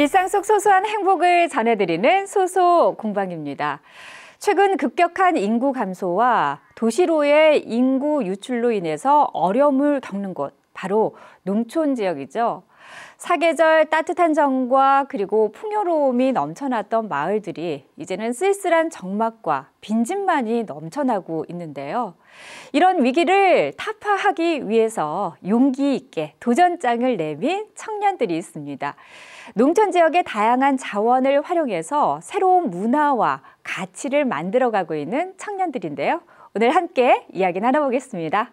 일상 속 소소한 행복을 전해드리는 소소 공방입니다. 최근 급격한 인구 감소와 도시로의 인구 유출로 인해서 어려움을 겪는 곳, 바로 농촌 지역이죠. 사계절 따뜻한 정과 그리고 풍요로움이 넘쳐났던 마을들이 이제는 쓸쓸한 적막과 빈집만이 넘쳐나고 있는데요. 이런 위기를 타파하기 위해서 용기 있게 도전장을 내민 청년들이 있습니다. 농촌 지역의 다양한 자원을 활용해서 새로운 문화와 가치를 만들어가고 있는 청년들인데요. 오늘 함께 이야기 나눠보겠습니다.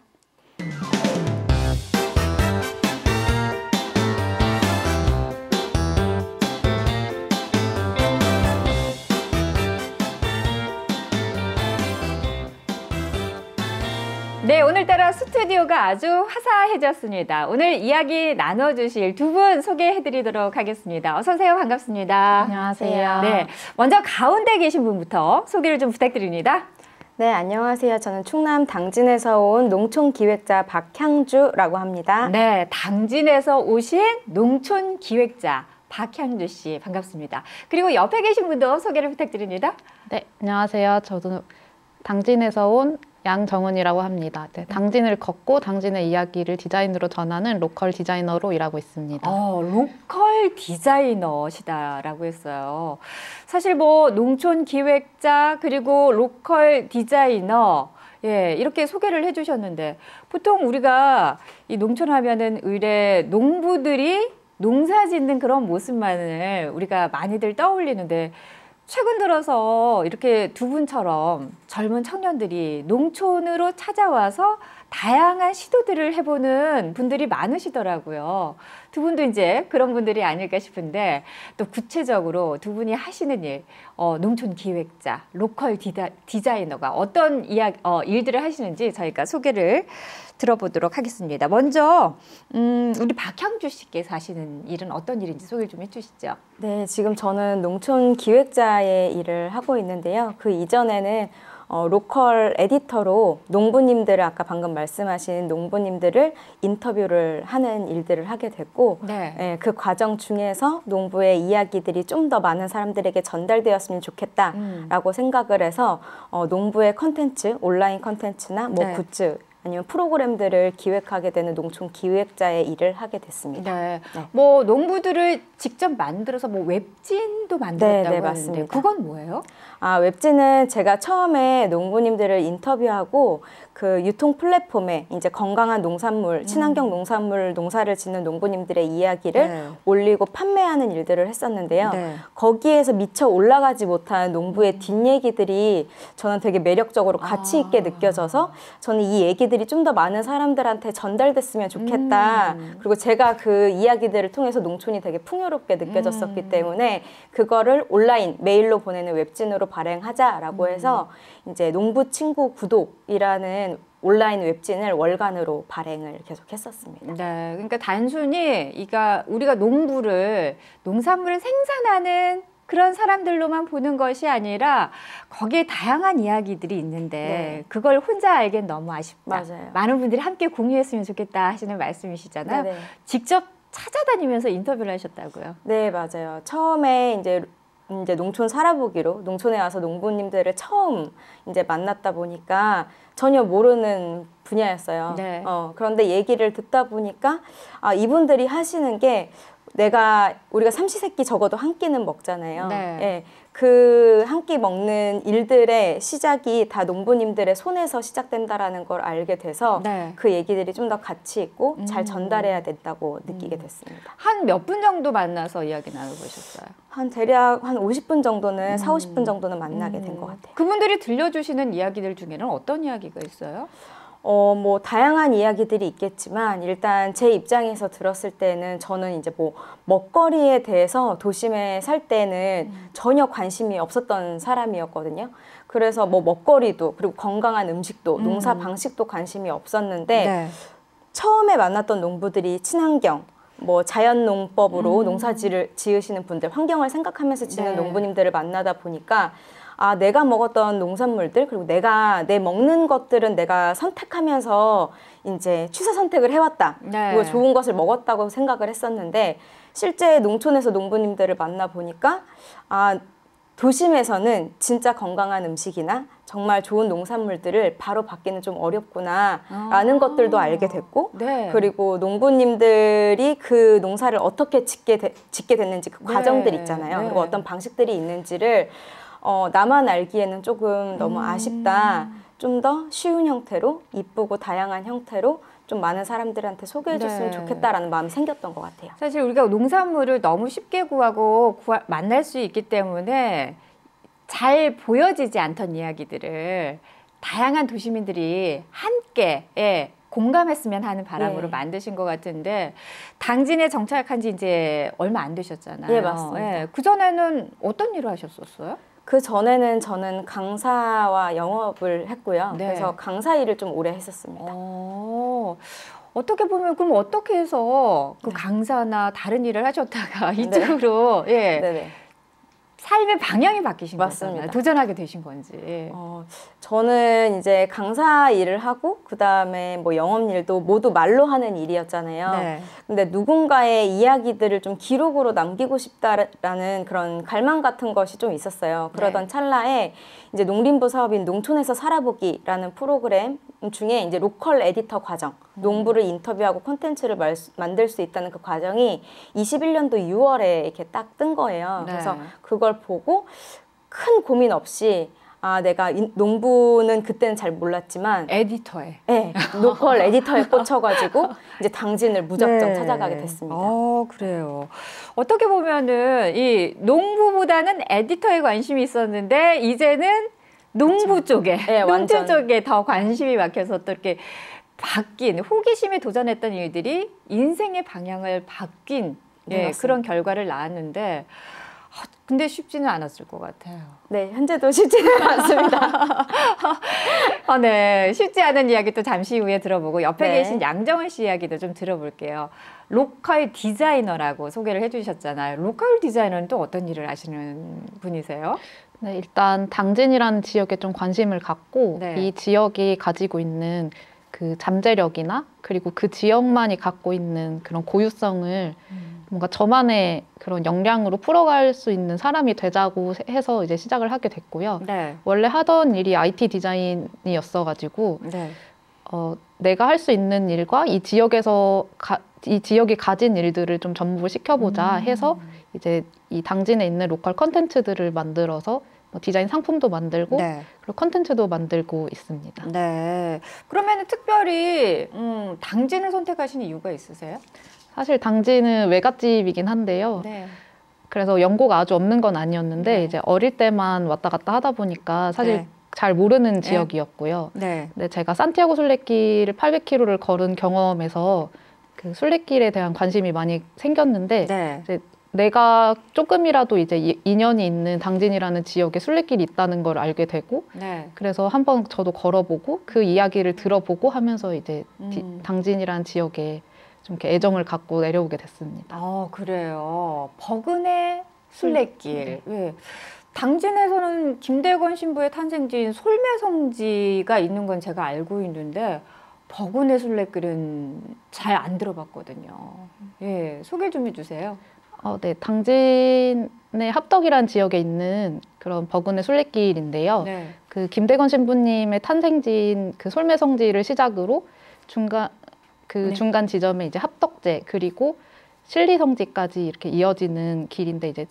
네, 오늘따라 스튜디오가 아주 화사해졌습니다. 오늘 이야기 나눠주실 두 분 소개해드리도록 하겠습니다. 어서 오세요. 반갑습니다. 안녕하세요. 네, 먼저 가운데 계신 분부터 소개를 좀 부탁드립니다. 네, 안녕하세요. 저는 충남 당진에서 온 농촌기획자 박향주라고 합니다. 네, 당진에서 오신 농촌기획자 박향주 씨 반갑습니다. 그리고 옆에 계신 분도 소개를 부탁드립니다. 네, 안녕하세요. 저도 당진에서 온 양정은이라고 합니다. 네, 당진을 걷고 당진의 이야기를 디자인으로 전하는 로컬 디자이너로 일하고 있습니다. 로컬 디자이너시다라고 했어요. 사실 뭐 농촌 기획자 그리고 로컬 디자이너 이렇게 소개를 해주셨는데 보통 우리가 이 농촌 하면은 의뢰 농부들이 농사 짓는 그런 모습만을 우리가 많이들 떠올리는데 최근 들어서 이렇게 두 분처럼 젊은 청년들이 농촌으로 찾아와서 다양한 시도들을 해보는 분들이 많으시더라고요. 두 분도 이제 그런 분들이 아닐까 싶은데 또 구체적으로 두 분이 하시는 일, 농촌 기획자, 로컬 디자이너가 어떤 일들을 하시는지 저희가 소개를 들어보도록 하겠습니다. 먼저 우리 박향주 씨께서 하시는 일은 어떤 일인지 소개를 좀 해주시죠. 네, 지금 저는 농촌 기획자의 일을 하고 있는데요. 그 이전에는 로컬 에디터로 농부님들을 아까 방금 말씀하신 농부님들을 인터뷰를 하는 일들을 하게 됐고 그 과정 중에서 농부의 이야기들이 좀 더 많은 사람들에게 전달되었으면 좋겠다라고 생각을 해서 농부의 컨텐츠, 온라인 컨텐츠나 굿즈 아니면 프로그램들을 기획하게 되는 농촌 기획자의 일을 하게 됐습니다. 네. 뭐 농부들을 직접 만들어서 뭐 웹진도 만들었다고 하는데 맞습니다. 그건 뭐예요? 웹진은 제가 처음에 농부님들을 인터뷰하고 그 유통 플랫폼에 이제 건강한 농산물, 친환경 농산물 농사를 짓는 농부님들의 이야기를 올리고 판매하는 일들을 했었는데요. 거기에서 미처 올라가지 못한 농부의 뒷얘기들이 저는 되게 매력적으로 가치 있게 느껴져서 저는 이 얘기들이 좀 더 많은 사람들한테 전달됐으면 좋겠다. 그리고 제가 그 이야기들을 통해서 농촌이 되게 풍요롭게 느껴졌었기 때문에 그거를 온라인 메일로 보내는 웹진으로 발행하자라고 해서 이제 농부 친구 구독이라는 온라인 웹진을 월간으로 발행을 계속 했었습니다. 네, 그러니까 단순히 우리가 농산물을 생산하는 그런 사람들로만 보는 것이 아니라 거기에 다양한 이야기들이 있는데 그걸 혼자 알기엔 너무 아쉽다. 맞아요. 많은 분들이 함께 공유했으면 좋겠다 하시는 말씀이시잖아요. 직접 찾아다니면서 인터뷰를 하셨다고요? 네, 맞아요. 처음에 이제 농촌 살아보기로 농촌에 와서 농부님들을 처음 이제 만났다 보니까 전혀 모르는 분야였어요. 그런데 얘기를 듣다 보니까 이분들이 하시는 게 우리가 삼시세끼 적어도 한 끼는 먹잖아요. 그 한 끼 먹는 일들의 시작이 다 농부님들의 손에서 시작된다라는 걸 알게 돼서 그 얘기들이 좀 더 가치 있고 잘 전달해야 된다고 느끼게 됐습니다. 한 몇 분 정도 만나서 이야기 나눠보셨어요? 대략 한 50분 정도는 40-50분 정도는 만나게 된 것 같아요. 그분들이 들려주시는 이야기들 중에는 어떤 이야기가 있어요? 뭐 다양한 이야기들이 있겠지만 일단 제 입장에서 들었을 때는 저는 이제 뭐 먹거리에 대해서 도심에 살 때는 전혀 관심이 없었던 사람이었거든요. 그래서 뭐 먹거리도 그리고 건강한 음식도 농사 방식도 관심이 없었는데 처음에 만났던 농부들이 친환경 뭐 자연농법으로 농사지를 지으시는 분들, 환경을 생각하면서 지는 농부님들을 만나다 보니까 내가 먹었던 농산물들 그리고 내 먹는 것들은 내가 선택하면서 이제 취사 선택을 해왔다. 그리고 좋은 것을 먹었다고 생각을 했었는데 실제 농촌에서 농부님들을 만나보니까 도심에서는 진짜 건강한 음식이나 정말 좋은 농산물들을 바로 받기는 좀 어렵구나라는 것들도 알게 됐고 네. 그리고 농부님들이 그 농사를 어떻게 짓게 됐는지 그 과정들 있잖아요. 네. 그리고 어떤 방식들이 있는지를 나만 알기에는 조금 너무 아쉽다. 좀 더 쉬운 형태로 이쁘고 다양한 형태로 좀 많은 사람들한테 소개해줬으면 네. 좋겠다라는 마음이 생겼던 것 같아요. 사실 우리가 농산물을 너무 쉽게 구하고 만날 수 있기 때문에 잘 보여지지 않던 이야기들을 다양한 도시민들이 함께 공감했으면 하는 바람으로 만드신 것 같은데 당진에 정착한 지 이제 얼마 안 되셨잖아요. 예, 맞습니다. 그전에는 어떤 일을 하셨었어요? 그 전에는 저는 강사와 영업을 했고요. 네. 그래서 강사 일을 좀 오래 했었습니다. 어떻게 보면 그럼 어떻게 해서 그 강사나 다른 일을 하셨다가 이쪽으로 네네. 삶의 방향이 바뀌신 맞습니다. 거잖아요. 도전하게 되신 건지. 저는 이제 강사 일을 하고 그다음에 뭐 영업 일도 모두 말로 하는 일이었잖아요. 네. 근데 누군가의 이야기들을 좀 기록으로 남기고 싶다라는 그런 갈망 같은 것이 좀 있었어요. 그러던 찰나에 이제 농림부 사업인 농촌에서 살아보기라는 프로그램 중에 이제 로컬 에디터 과정, 농부를 인터뷰하고 콘텐츠를 만들 수 있다는 그 과정이 21년도 6월에 이렇게 딱 뜬 거예요. 네. 그래서 그걸 보고 큰 고민 없이 내가 농부는 그때는 잘 몰랐지만 에디터에. 네, 로컬 에디터에 꽂혀가지고 이제 당진을 무작정 찾아가게 됐습니다. 그래요. 어떻게 보면은 이 농부보다는 에디터에 관심이 있었는데 이제는 농부 쪽에, 네, 농촌 완전. 쪽에 더 관심이 막혀서 또 이렇게 바뀐 호기심에 도전했던 일들이 인생의 방향을 바뀐 그런 결과를 낳았는데 근데 쉽지는 않았을 것 같아요. 네, 현재도 쉽지는 않습니다. 네, 쉽지 않은 이야기 또 잠시 후에 들어보고 옆에 네. 계신 양정은 씨 이야기도 좀 들어볼게요. 로컬 디자이너라고 소개를 해주셨잖아요. 로컬 디자이너는 또 어떤 일을 하시는 분이세요? 네, 일단 당진이라는 지역에 좀 관심을 갖고 네. 이 지역이 가지고 있는 그 잠재력이나 그리고 그 지역만이 갖고 있는 그런 고유성을 뭔가 저만의 그런 역량으로 풀어갈 수 있는 사람이 되자고 해서 이제 시작을 하게 됐고요. 네. 원래 하던 일이 IT 디자인이었어가지고 네. 내가 할 수 있는 일과 이 지역에서 이 지역이 가진 일들을 좀 접목을 시켜보자 해서 이제 이 당진에 있는 로컬 컨텐츠들을 만들어서 뭐 디자인 상품도 만들고 네. 그리고 컨텐츠도 만들고 있습니다. 네. 그러면 특별히 당진을 선택하신 이유가 있으세요? 사실 당진은 외갓집이긴 한데요. 네. 그래서 연고가 아주 없는 건 아니었는데 네. 이제 어릴 때만 왔다 갔다 하다 보니까 사실 네. 잘 모르는 지역이었고요. 네. 근데 제가 산티아고 순례길을 800km를 걸은 경험에서 그 순례길에 대한 관심이 많이 생겼는데 네. 이제 내가 조금이라도 이제 인연이 있는 당진이라는 지역에 순례길이 있다는 걸 알게 되고 네. 그래서 한번 저도 걸어보고 그 이야기를 들어보고 하면서 이제 당진이라는 지역에 좀 이렇게 애정을 갖고 내려오게 됐습니다. 그래요. 버그네 순례길. 네. 당진에서는 김대건 신부의 탄생지인 솔매성지가 있는 건 제가 알고 있는데 버그네 순례길은 잘 안 들어봤거든요. 예, 소개 좀 해주세요. 네, 당진의 합덕이라는 지역에 있는 그런 버그네 순례길인데요. 네. 그 김대건 신부님의 탄생지인 그 솔매성지를 시작으로 중간 지점에 이제 합덕제 그리고 신리성지까지 이렇게 이어지는 길인데 이제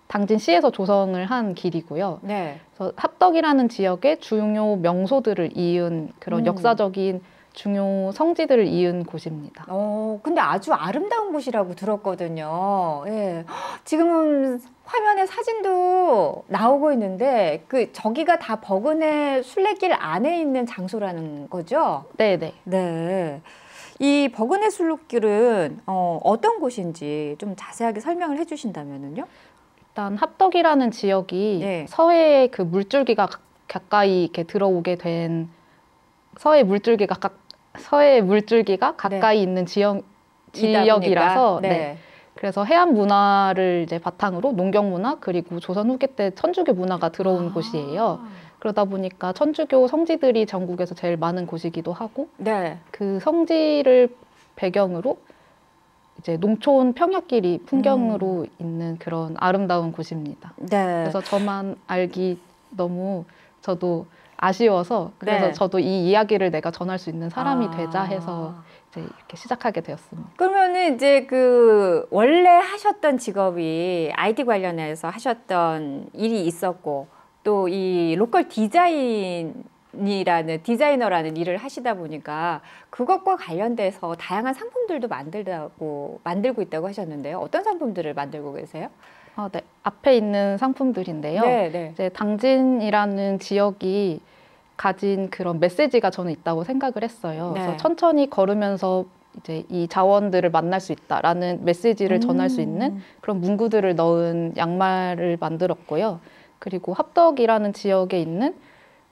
당진시에서 조성을 한 길이고요. 네. 그래서 합덕이라는 지역의 중요 명소들을 이은 그런 역사적인 중요 성지들을 이은 곳입니다. 근데 아주 아름다운 곳이라고 들었거든요. 예. 지금은 화면에 사진도 나오고 있는데 저기가 다 버그네 순례길 안에 있는 장소라는 거죠? 네네. 네. 이 버그네 순례길은 어떤 곳인지 좀 자세하게 설명을 해주신다면요? 일단 합덕이라는 지역이 네. 서해의 그 물줄기가 가까이 이렇게 들어오게 된 서해 물줄기가 가까이 있는 지역이라서 네. 그래서 해안 문화를 이제 바탕으로 농경 문화 그리고 조선 후기 때 천주교 문화가 들어온 곳이에요. 그러다 보니까 천주교 성지들이 전국에서 제일 많은 곳이기도 하고 네. 그 성지를 배경으로 이제 농촌 평야길이 풍경으로 있는 그런 아름다운 곳입니다. 네. 그래서 저만 알기 너무 저도 아쉬워서 그래서 네. 저도 이 이야기를 내가 전할 수 있는 사람이 되자 해서 이제 이렇게 시작하게 되었습니다. 그러면은 이제 그 원래 하셨던 직업이 IT 관련해서 하셨던 일이 있었고 또 이 로컬 디자이너라는 일을 하시다 보니까 그것과 관련돼서 다양한 상품들도 만들고 있다고 하셨는데요. 어떤 상품들을 만들고 계세요? 네. 앞에 있는 상품들인데요. 네, 네. 이제 당진이라는 지역이 가진 그런 메시지가 저는 있다고 생각을 했어요. 네. 그래서 천천히 걸으면서 이제 이 자원들을 만날 수 있다라는 메시지를 전할 수 있는 그런 문구들을 넣은 양말을 만들었고요. 그리고 합덕이라는 지역에 있는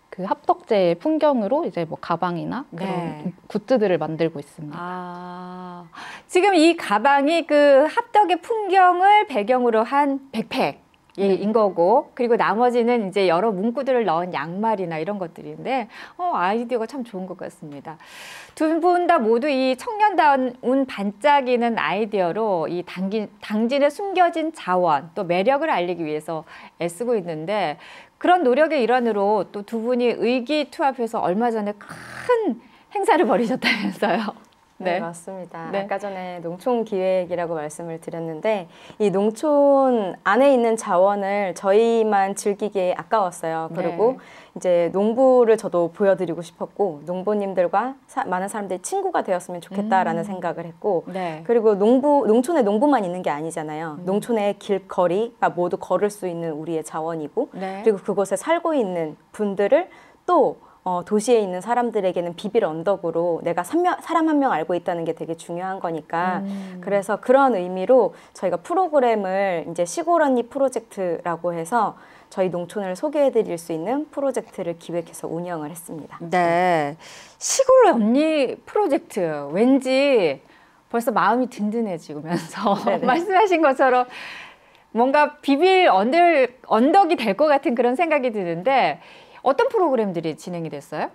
그 합덕제의 풍경으로 이제 뭐 가방이나 그런 네. 굿즈들을 만들고 있습니다. 지금 이 가방이 그 합덕의 풍경을 배경으로 한 백팩인 거고, 그리고 나머지는 이제 여러 문구들을 넣은 양말이나 이런 것들인데, 아이디어가 참 좋은 것 같습니다. 두 분 다 모두 이 청년다운 반짝이는 아이디어로 이 당진의 숨겨진 자원, 또 매력을 알리기 위해서 애쓰고 있는데, 그런 노력의 일환으로 또 두 분이 의기투합해서 얼마 전에 큰 행사를 벌이셨다면서요. 네, 맞습니다. 네. 아까 전에 농촌 기획이라고 말씀을 드렸는데 이 농촌 안에 있는 자원을 저희만 즐기기에 아까웠어요. 그리고 네. 이제 농부를 저도 보여드리고 싶었고 농부님들과 많은 사람들이 친구가 되었으면 좋겠다라는 생각을 했고 네. 그리고 농촌에 농부만 있는 게 아니잖아요. 농촌의 길거리가 모두 걸을 수 있는 우리의 자원이고 네. 그리고 그곳에 살고 있는 분들을 또 도시에 있는 사람들에게는 비빌 언덕으로 내가 사람 한 명 알고 있다는 게 되게 중요한 거니까 그래서 그런 의미로 저희가 프로그램을 이제 시골 언니 프로젝트라고 해서 저희 농촌을 소개해 드릴 수 있는 프로젝트를 기획해서 운영을 했습니다. 네. 시골 언니 프로젝트. 왠지 벌써 마음이 든든해지면서 말씀하신 것처럼 뭔가 비빌 언덕이 될 것 같은 그런 생각이 드는데 어떤 프로그램들이 진행이 됐어요?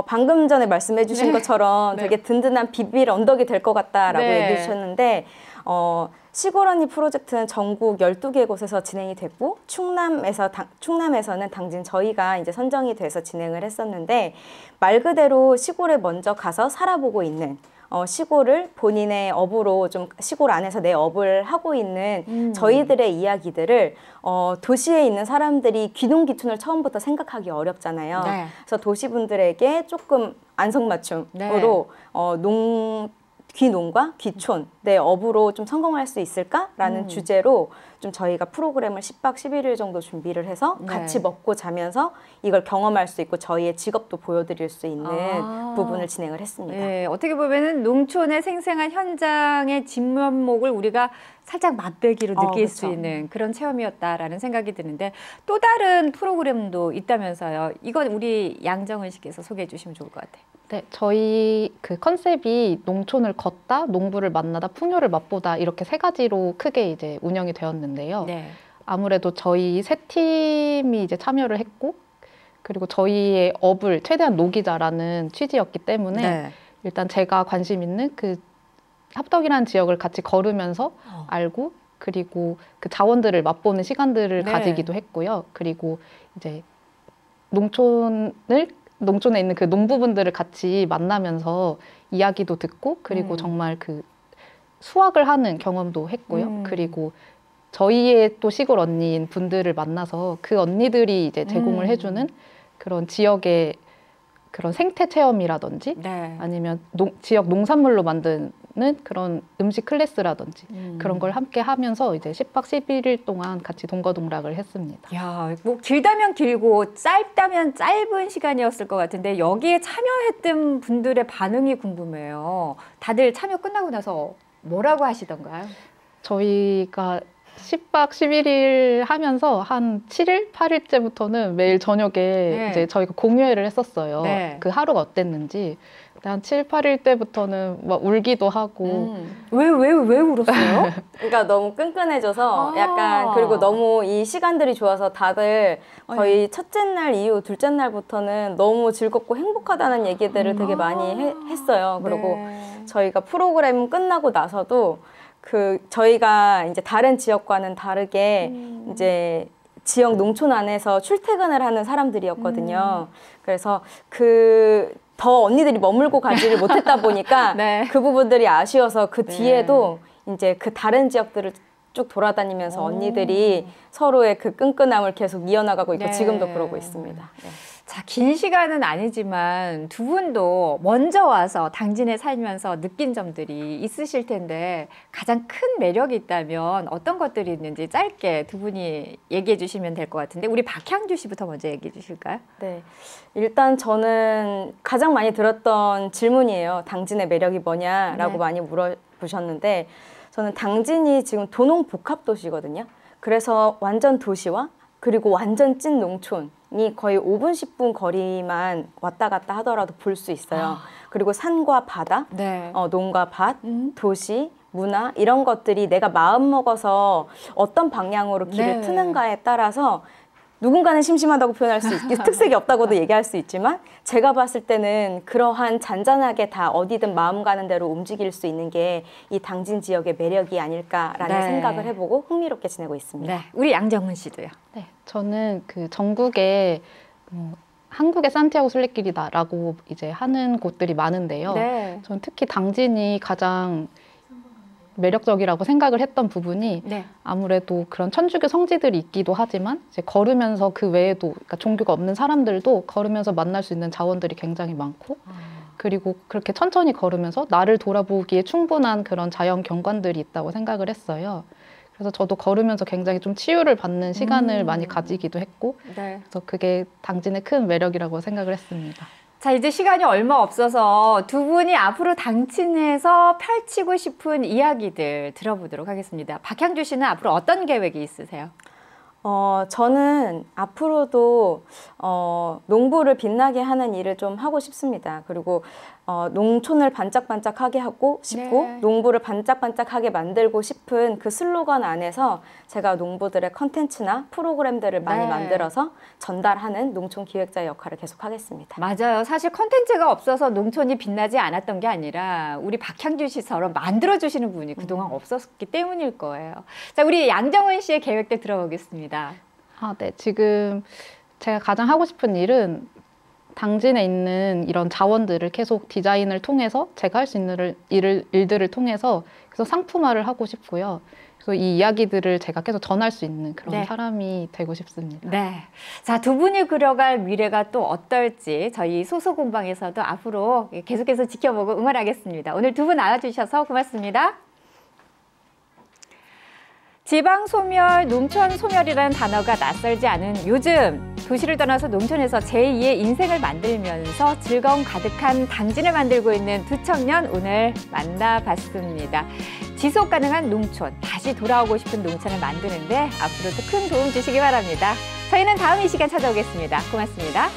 방금 전에 말씀해 주신 것처럼 되게 든든한 비빌 언덕이 될 것 같다라고 얘기해 주셨는데 시골 언니 프로젝트는 전국 12개 곳에서 진행이 됐고 충남에서는 당진 저희가 이제 선정이 돼서 진행을 했었는데 말 그대로 시골에 먼저 가서 살아보고 있는 시골을 본인의 업으로 좀 시골 안에서 내 업을 하고 있는 저희들의 이야기들을 도시에 있는 사람들이 귀농귀촌을 처음부터 생각하기 어렵잖아요. 네. 그래서 도시분들에게 조금 안성맞춤으로 귀농과 귀촌, 내 업으로 좀 성공할 수 있을까라는 주제로 좀 저희가 프로그램을 10박 11일 정도 준비를 해서 같이 먹고 자면서 이걸 경험할 수 있고 저희의 직업도 보여드릴 수 있는 부분을 진행을 했습니다. 네, 어떻게 보면은 농촌의 생생한 현장의 진면목을 우리가 살짝 맛배기로 느낄 수 있는 그런 체험이었다라는 생각이 드는데 또 다른 프로그램도 있다면서요. 이건 우리 양정은 씨께서 소개해 주시면 좋을 것 같아요. 네, 저희 그 컨셉이 농촌을 걷다, 농부를 만나다, 풍요를 맛보다 이렇게 세 가지로 크게 이제 운영이 되었는데요. 네. 아무래도 저희 세 팀이 이제 참여를 했고, 그리고 저희의 업을 최대한 녹이자라는 취지였기 때문에 일단 제가 관심 있는 그 합덕이라는 지역을 같이 걸으면서 알고, 그리고 그 자원들을 맛보는 시간들을 가지기도 했고요. 그리고 이제 농촌에 있는 그 농부분들을 같이 만나면서 이야기도 듣고 그리고 정말 그 수확을 하는 경험도 했고요. 그리고 저희의 또 시골 언니인 분들을 만나서 그 언니들이 이제 제공을 해주는 그런 지역의 그런 생태 체험이라든지 아니면 지역 농산물로 만드는 그런 음식 클래스라든지 그런 걸 함께 하면서 이제 10박 11일 동안 같이 동거동락을 했습니다. 야, 뭐 길다면 길고 짧다면 짧은 시간이었을 것 같은데 여기에 참여했던 분들의 반응이 궁금해요. 다들 참여 끝나고 나서 뭐라고 하시던가요? 저희가 10박 11일 하면서 한 7일, 8일째부터는 매일 저녁에 이제 저희가 공유회를 했었어요. 그 하루가 어땠는지. 한 7, 8일 때부터는 막 울기도 하고. 왜 울었어요? 그러니까 너무 끈끈해져서 약간 그리고 너무 이 시간들이 좋아서 다들 거의 첫째 날 이후 둘째 날부터는 너무 즐겁고 행복하다는 얘기들을 되게 많이 했어요. 그리고 저희가 프로그램 끝나고 나서도 저희가 이제 다른 지역과는 다르게 이제 지역 농촌 안에서 출퇴근을 하는 사람들이었거든요. 그래서 더 언니들이 머물고 가지를 못했다 보니까 네. 그 부분들이 아쉬워서 그 네. 뒤에도 이제 그 다른 지역들을 쭉 돌아다니면서 언니들이 서로의 그 끈끈함을 계속 이어나가고 있고 네. 지금도 그러고 있습니다. 네. 자, 긴 시간은 아니지만 두 분도 먼저 와서 당진에 살면서 느낀 점들이 있으실 텐데 가장 큰 매력이 있다면 어떤 것들이 있는지 짧게 두 분이 얘기해 주시면 될 것 같은데 우리 박향주 씨부터 먼저 얘기해 주실까요? 네. 일단 저는 가장 많이 들었던 질문이에요. 당진의 매력이 뭐냐라고 네. 많이 물어보셨는데 저는 당진이 지금 도농 복합 도시거든요. 그래서 완전 도시와 그리고 완전 찐 농촌이 거의 5분, 10분 거리만 왔다 갔다 하더라도 볼 수 있어요. 그리고 산과 바다, 네. 농과 밭, 도시, 문화 이런 것들이 내가 마음 먹어서 어떤 방향으로 길을 네. 트는가에 따라서 누군가는 심심하다고 표현할 수 있고 특색이 없다고도 얘기할 수 있지만 제가 봤을 때는 그러한 잔잔하게 다 어디든 마음 가는 대로 움직일 수 있는 게 이 당진 지역의 매력이 아닐까라는 네. 생각을 해보고 흥미롭게 지내고 있습니다. 네. 우리 양정은 씨도요. 네, 저는 그 전국에 한국의 산티아고 순례길이다라고 이제 하는 곳들이 많은데요. 네. 저는 특히 당진이 가장 매력적이라고 생각을 했던 부분이 네. 아무래도 그런 천주교 성지들이 있기도 하지만 이제 걸으면서 그 외에도 그러니까 종교가 없는 사람들도 걸으면서 만날 수 있는 자원들이 굉장히 많고 그리고 그렇게 천천히 걸으면서 나를 돌아보기에 충분한 그런 자연 경관들이 있다고 생각을 했어요. 그래서 저도 걸으면서 굉장히 좀 치유를 받는 시간을 많이 가지기도 했고 네. 그래서 그게 당진의 큰 매력이라고 생각을 했습니다. 자, 이제 시간이 얼마 없어서 두 분이 앞으로 당진에서 펼치고 싶은 이야기들 들어보도록 하겠습니다. 박향주 씨는 앞으로 어떤 계획이 있으세요? 저는 앞으로도 농부를 빛나게 하는 일을 좀 하고 싶습니다. 그리고 농촌을 반짝반짝하게 하고 싶고 네. 농부를 반짝반짝하게 만들고 싶은 그 슬로건 안에서 제가 농부들의 컨텐츠나 프로그램들을 많이 네. 만들어서 전달하는 농촌 기획자의 역할을 계속 하겠습니다. 맞아요. 사실 컨텐츠가 없어서 농촌이 빛나지 않았던 게 아니라 우리 박향주 씨처럼 만들어주시는 분이 그동안 없었기 때문일 거예요. 자, 우리 양정은 씨의 계획들 들어보겠습니다. 네. 지금 제가 가장 하고 싶은 일은 당진에 있는 이런 자원들을 계속 디자인을 통해서 제가 할 수 있는 일들을 통해서 계속 상품화를 하고 싶고요. 그래서 이 이야기들을 제가 계속 전할 수 있는 그런 네. 사람이 되고 싶습니다. 네. 자, 두 분이 그려갈 미래가 또 어떨지 저희 소소공방에서도 앞으로 계속해서 지켜보고 응원하겠습니다. 오늘 두 분 나와주셔서 고맙습니다. 지방 소멸, 농촌 소멸이라는 단어가 낯설지 않은 요즘 도시를 떠나서 농촌에서 제2의 인생을 만들면서 즐거움 가득한 당진을 만들고 있는 두 청년 오늘 만나봤습니다. 지속 가능한 농촌, 다시 돌아오고 싶은 농촌을 만드는데 앞으로도 큰 도움 주시기 바랍니다. 저희는 다음 이 시간 찾아오겠습니다. 고맙습니다.